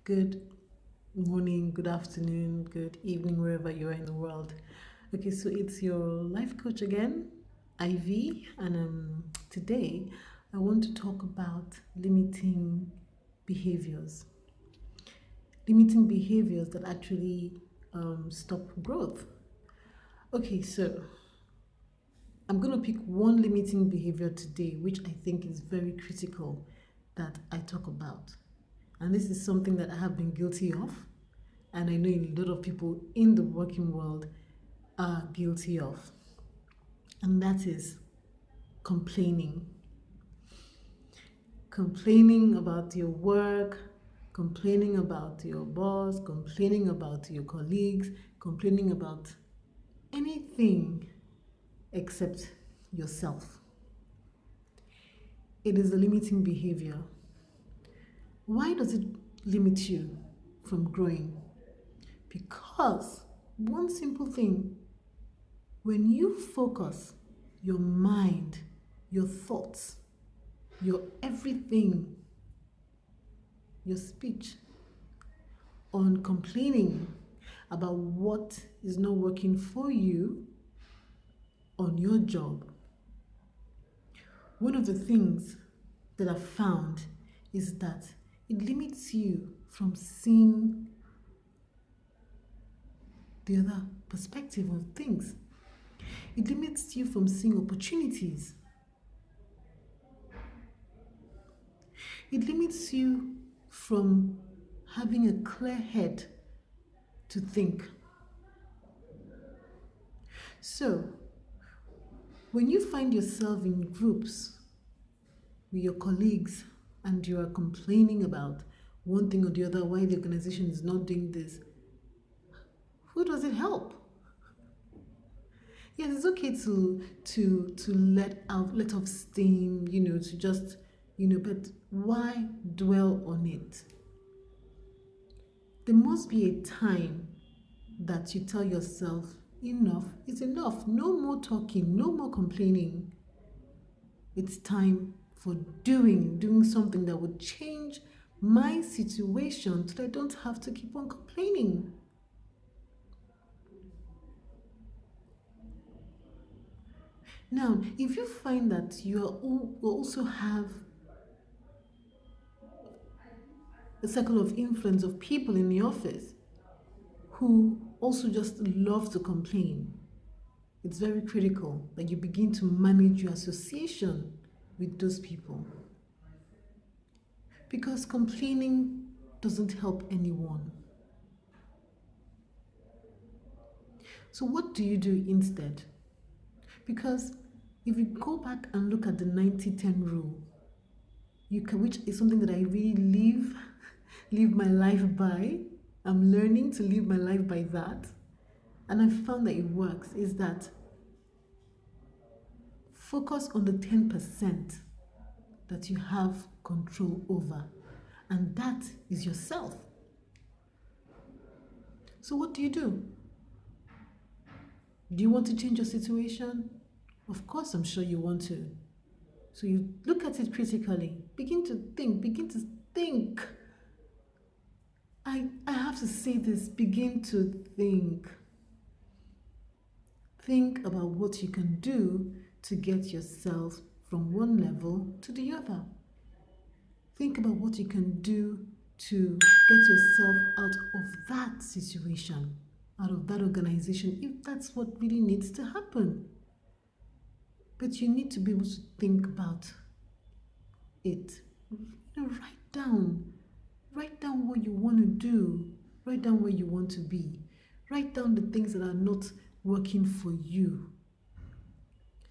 Good morning, good afternoon, good evening, wherever you are in the world. Okay, so it's your life coach again, Ivy, and today I want to talk about behaviors, limiting behaviors that actually stop growth. Okay, so I'm going to pick one limiting behavior today, which I think is very critical that I talk about. And this is something that I have been guilty of, and I know a lot of people in the working world are guilty of. And that is complaining. Complaining about your work, complaining about your boss, complaining about your colleagues, complaining about anything except yourself. It is a limiting behavior. Why does it limit you from growing? Because one simple thing, when you focus your mind, your thoughts, your everything, your speech on complaining about what is not working for you on your job, one of the things that I've found is that it limits you from seeing the other perspective of things. It limits you from seeing opportunities. It limits you from having a clear head to think. So, when you find yourself in groups with your colleagues and you are complaining about one thing or the other, why the organization is not doing this, who does it help? Yes, it's okay to let off steam, to just, but why dwell on it? There must be a time that you tell yourself, enough is enough. No more talking, no more complaining. It's time for doing something that would change my situation so that I don't have to keep on complaining. Now, if you find that you also have a circle of influence of people in the office who also just love to complain, it's very critical that you begin to manage your association with those people. Because complaining doesn't help anyone. So what do you do instead? Because if you go back and look at the 90-10 rule, which is something that I really live my life by. I'm learning to live my life by that. And I found that it works, is that focus on the 10% that you have control over. And that is yourself. So what do you do? Do you want to change your situation? Of course, I'm sure you want to. So you look at it critically. Begin to think. I have to say this, begin to think. Think about what you can do to get yourself from one level to the other. Think about what you can do to get yourself out of that situation, out of that organization, if that's what really needs to happen. But you need to be able to think about it. Write down what you want to do. Write down where you want to be. Write down the things that are not working for you,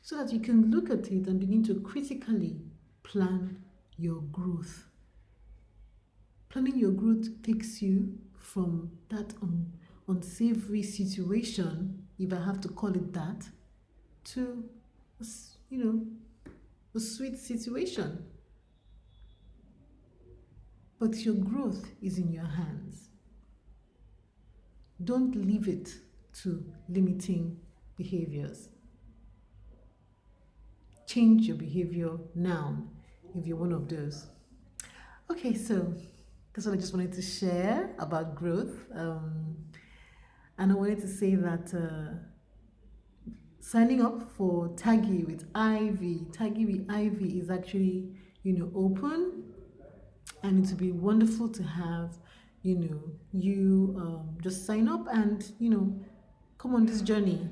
so that you can look at it and begin to critically plan your growth. Planning your growth takes you from that unsavory situation, if I have to call it that, to a sweet situation. But your growth is in your hands. Don't leave it to limiting behaviors. Change your behavior now if you're one of those. Okay, so That's what I just wanted to share about growth. And I wanted to say that signing up for TAGY with Ivy is actually, open, and it would be wonderful to have, you just sign up and, come on this journey.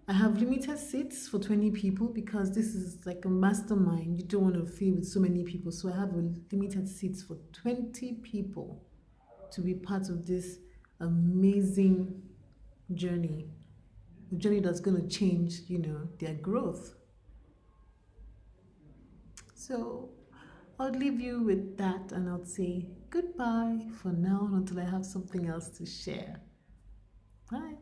I have limited seats for 20 people because this is like a mastermind. You don't want to fill with so many people. So I have a limited seats for 20 people to be part of this amazing journey. A journey that's going to change, their growth. So I'll leave you with that and I'll say goodbye for now until I have something else to share. Bye.